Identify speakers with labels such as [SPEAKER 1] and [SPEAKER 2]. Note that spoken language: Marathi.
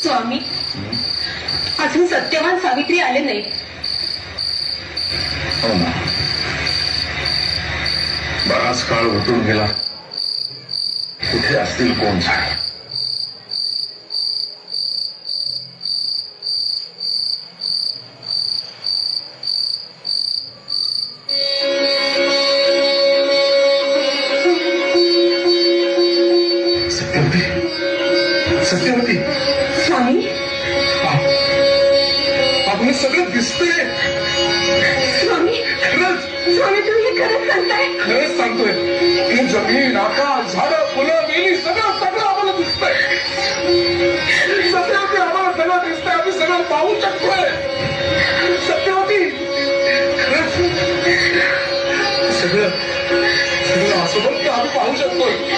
[SPEAKER 1] स्वामी, अजून सत्यवान सावित्री आले नाही.
[SPEAKER 2] हो ना, बराच काळ उतरून गेला. कुठे असतील कोण जाणे. सत्यवती, सत्यवती.
[SPEAKER 1] स्वामी,
[SPEAKER 2] आपलं सगळं दिसतंय.
[SPEAKER 1] स्वामी,
[SPEAKER 2] खरंच
[SPEAKER 1] स्वामी तुम्ही खरंच सांगताय?
[SPEAKER 2] खरंच सांगतोय. ही जमीन, आकाश, झाडं, फुलं, वेली सगळं सगळं आम्हाला दिसतंय. सत्यवती, आम्हाला सगळं दिसतंय. आम्ही सगळं पाहू शकतोय. सत्यवती, खरंच सगळं सगळं असं बघ आम्ही पाहू शकतोय.